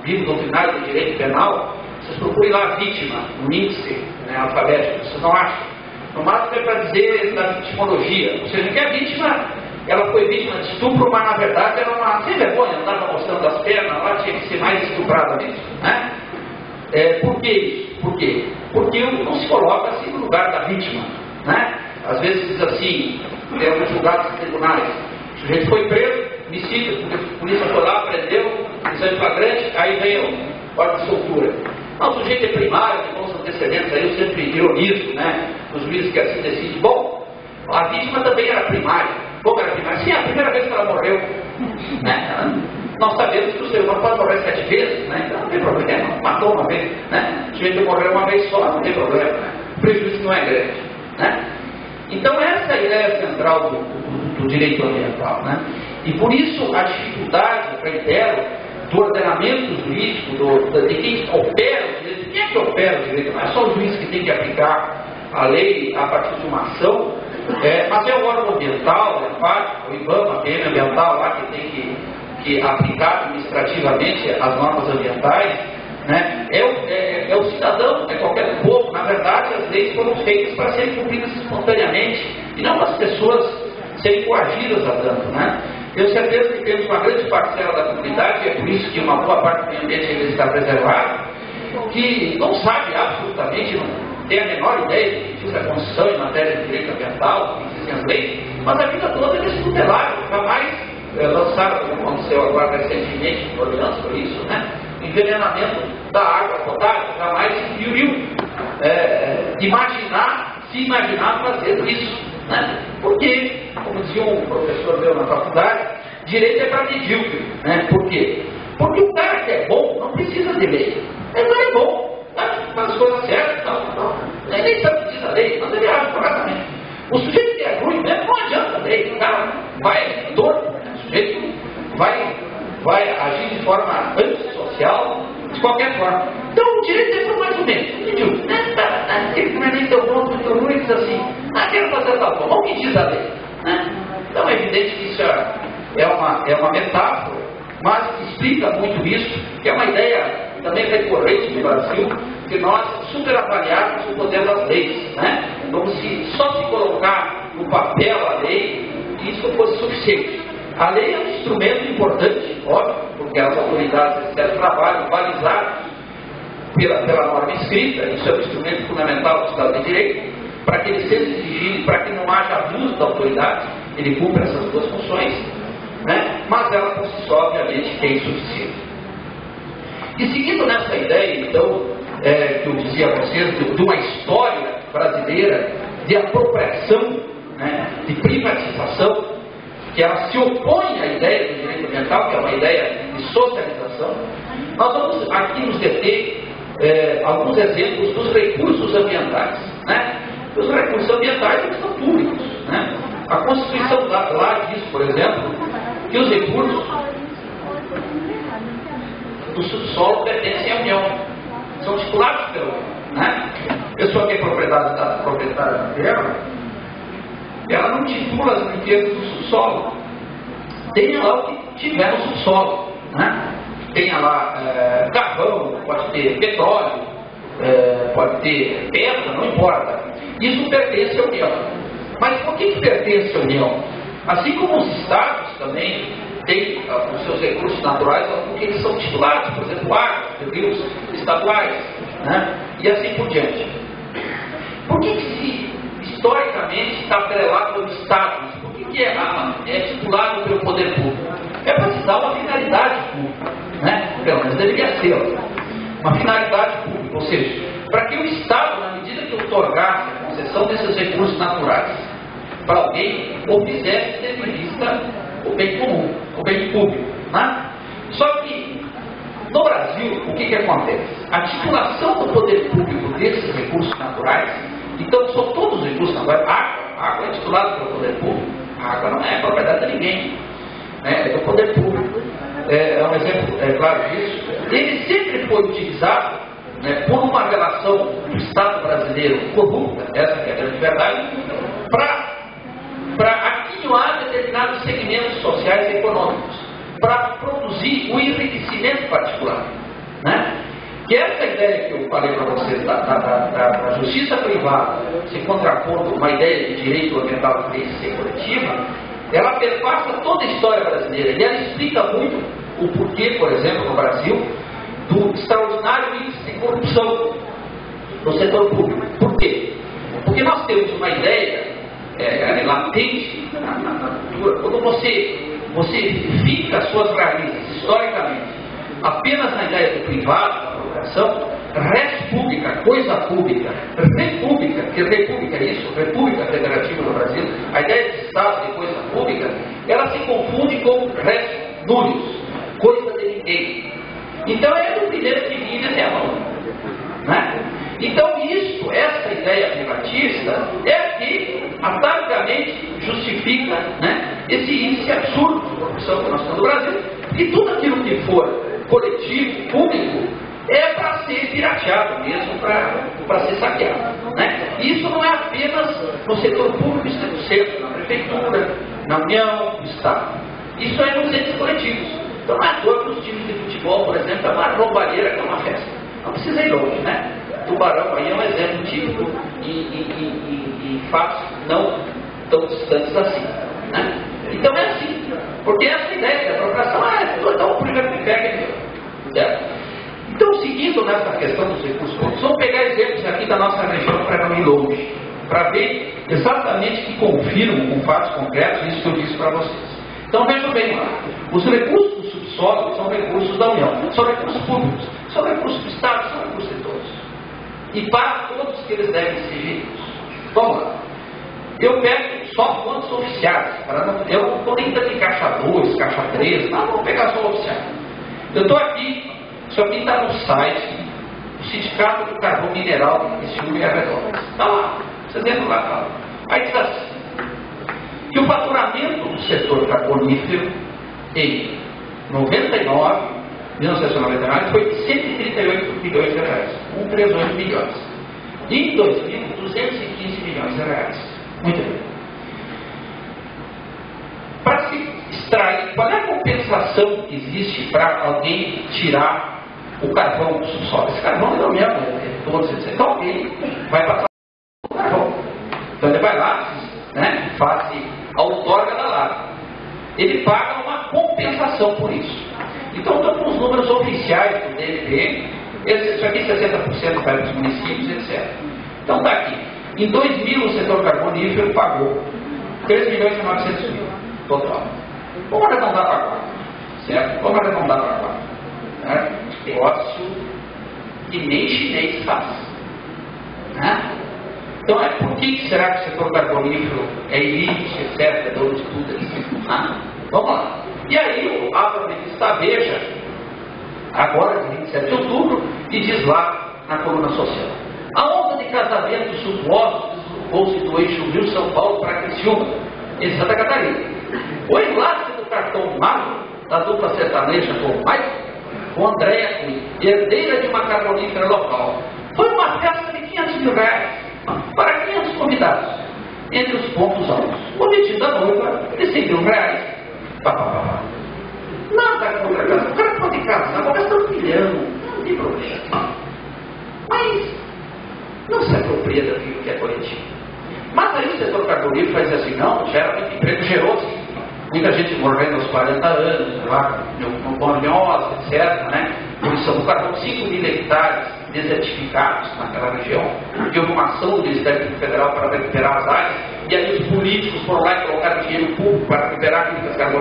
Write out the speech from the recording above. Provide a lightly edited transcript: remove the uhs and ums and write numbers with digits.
livro doutrinário de direito penal, vocês procurem lá a vítima, no índice, né, alfabético, vocês não acham. No máximo é para dizer da vitimologia, ou seja, que a vítima, ela foi vítima de estupro, mas na verdade era uma sem vergonha, não estava mostrando as pernas, ela tinha que ser mais estuprada mesmo, né? Por que isso? Por quê? Porque não se coloca assim no lugar da vítima, né? Às vezes diz assim, tem alguns julgados tribunais, o sujeito foi preso, homicídio, a polícia foi lá, prendeu, exame flagrante, aí veio ordem de soltura. Não, o sujeito é primário, tem bons antecedentes, aí eu sempre ironizo, né? Os juízes que assim decidem. Bom, a vítima também era primária. Como era primária? Sim, a primeira vez que ela morreu, né? Nós sabemos que o ser humano pode morrer 7 vezes, né? Então não tem problema, matou uma vez, né? O sujeito morreu uma vez só, não tem problema, né? O prejuízo não é grande, né? Então essa é a ideia central do direito ambiental, né? E por isso a dificuldade, reitero, do ordenamento jurídico, de quem opera o direito. Quem é que opera o direito? Não é só o juiz que tem que aplicar a lei a partir de uma ação, mas é o órgão ambiental, o IBAMA, a PM ambiental lá, que tem que aplicar administrativamente as normas ambientais, né? É o cidadão, é qualquer povo. Na verdade, as leis foram feitas para serem cumpridas espontaneamente e não para as pessoas serem coagidas a tanto, né? Tenho certeza que temos uma grande parcela da comunidade, e é por isso que uma boa parte do meio ambiente ainda está preservado, que não sabe absolutamente, não tem a menor ideia do que diz a Constituição em matéria de direito ambiental, do que dizem as leis, mas a vida toda eles tutelaram, jamais lançaram, como aconteceu agora recentemente, em Orleans, por isso, né? Envenenamento da água potável, jamais se viu se imaginar fazendo isso. Né? Porque, como dizia um professor meu na faculdade, direito é para medíocre. Né? Por quê? Porque o cara que é bom não precisa de lei. Ele não é bom, faz as coisas certas, ele nem sabe o que diz a lei, mas ele age corretamente. O sujeito que é ruim mesmo não adianta a lei, o cara vai torto, né? O sujeito vai agir de forma antissocial, de qualquer forma. Então o direito é mais ou menos, medíocre. Aquele que não é nem tão bom, muito ruim, diz assim, quero fazer tal forma, o que diz a lei? Né? Então é evidente que isso é uma metáfora, mas explica muito isso, que é uma ideia também recorrente no Brasil, que nós superavaliarmos o poder das leis, né? Como se só se colocar no papel a lei, isso fosse suficiente. A lei é um instrumento importante, óbvio, porque as autoridades exercem trabalho balizado pela norma escrita, isso é um instrumento fundamental do Estado de Direito, para que ele seja exigido, para que não haja abuso da autoridade, ele cumpre essas duas funções, né? Mas ela por si só, obviamente, é insuficiente. E seguindo nessa ideia, então, que eu dizia a vocês, de uma história brasileira de apropriação, né, de privatização, que ela se opõe à ideia do direito ambiental, que é uma ideia de socialização, nós vamos aqui nos deter alguns exemplos dos recursos ambientais, né? Os recursos ambientais eles são públicos, né? A Constituição lá diz, por exemplo, que os recursos do subsolo pertencem à União, são titulados pela União, né? A pessoa que é proprietária da terra, ela não titula as riquezas do subsolo, tenha lá o que tiver no subsolo, né? Tenha lá carvão, pode ter petróleo, pode ter pedra, não importa. Isso pertence à União. Mas por que pertence à União? Assim como os estados também têm os seus recursos naturais, porque eles são titulados, por exemplo, águas, rios estaduais, né? E assim por diante. Por que historicamente está atrelado ao Estado? Por que é titulado pelo poder público? É para se dar uma finalidade pública, né? Pelo menos deveria ser uma finalidade pública, ou seja, para que o Estado, na medida que otorgasse a concessão desses recursos naturais para alguém, ou fizesse tendo em vista o bem comum, o bem público, né? Só que no Brasil, o que acontece? A titulação do poder público desses recursos naturais, então são todos os recursos naturais, a água é titulada pelo poder público, a água não é propriedade de ninguém, né? É do poder público. É um exemplo claro disso. Ele sempre foi utilizado, né, por uma relação do Estado brasileiro corrupta, essa é a grande verdade, para aquinhoar determinados segmentos sociais e econômicos, para produzir o enriquecimento particular. que essa ideia que eu falei para vocês da justiça privada se contrapondo com uma ideia de direito ambiental de ser coletiva, ela perpassa toda a história brasileira e ela explica muito o porquê, por exemplo, no Brasil, do extraordinário índice de corrupção no setor público. Por quê? Porque nós temos uma ideia latente na cultura. Quando você fica as suas raízes historicamente apenas na ideia do privado, da apropriação, res pública, coisa pública, república, que república é isso, república federativa no Brasil, a ideia de Estado de coisa pública, ela se confunde com res nullius, coisa de ninguém. Então é o primeiro que vive até a mão, né? Então essa ideia privatista é que atavicamente justifica, né, esse índice absurdo de corrupção que nós temos no Brasil, e tudo aquilo que for coletivo, público, é para ser pirateado mesmo, para ser saqueado, né? Isso não é apenas no setor público, isso é no centro, na prefeitura, na União, no Estado. Isso é nos entes coletivos. Então não é à toa que os times de futebol, por exemplo, é uma roubalheira que é uma festa. Não precisa ir longe, né? Tubarão aí é um exemplo típico em fatos não tão distantes assim, né? Então é assim, porque essa ideia da apropriação é o primeiro que pega, certo? Então, seguindo nessa questão dos recursos públicos, vamos pegar exemplos aqui da nossa região para não ir longe, para ver exatamente que confirmam com fatos concretos isso que eu disse para vocês. Então vejam bem lá, os recursos do subsolo são recursos da União, são recursos públicos, são recursos do Estado, são recursos de todos. E para todos que eles devem ser geridos. Vamos lá. Eu pego só fontes oficiais, eu não estou nem dando em caixa 2, caixa 3, não, vou pegar só oficiais. Eu estou aqui, isso aqui está no site do Sindicato do Carvão Mineral de Ciúme e Arredores. Está lá, vocês entram lá, tá. Aí diz assim, que o faturamento do setor carbonífero em 1999 foi de 138 milhões de reais, 138 milhões. E em 2000, 215 milhões de reais. Muito bem. Para se extrair, qual é a compensação que existe para alguém tirar o carvão do subsolo? Esse carvão é o mesmo, então alguém vai passar o carvão. Então ele vai lá, né, faz a outorga da lava. Ele paga uma compensação por isso. Então estão com os números oficiais do DNP, isso aqui 60% vai para os municípios, etc. Então está aqui. Em 2000 o setor carbonífero pagou 3 milhões e 900 mil total. Vamos arredondar para 4, certo? Vamos arredondar para 4. Né? Negócio que nem chinês faz. Né? Então, por que será que o setor carbonífero é elite, etc., é dono de tudo isso? Vamos lá. E aí, abro a revista Veja, agora, de 27 de outubro, e diz lá na coluna social: a onda de casamentos suntuosos deslocou-se do eixo Rio-São Paulo para Criciúma, em Santa Catarina. O enlace do cartão magro da dupla sertaneja com Andréia Cunha, herdeira de uma carbonífera local, foi uma festa de 500 mil reais para 500 convidados. Entre os pontos altos, o vestido da noiva de 100 mil reais. Nada contra a casa. O cara pode casar, vai gastar um milhão, não tem problema. Mas não se apropria daquilo que é coletivo. Mas aí o setor carbonífero faz assim, não, gera muito emprego, gerou-se. Muita gente morrendo aos 40 anos, lá, pneumonia, etc., né? Poluição do carbono, 5 mil hectares desertificados naquela região. E houve uma ação do Ministério Federal para recuperar as áreas, e aí os políticos foram lá e colocaram dinheiro público para recuperar aquilo que as carboníferas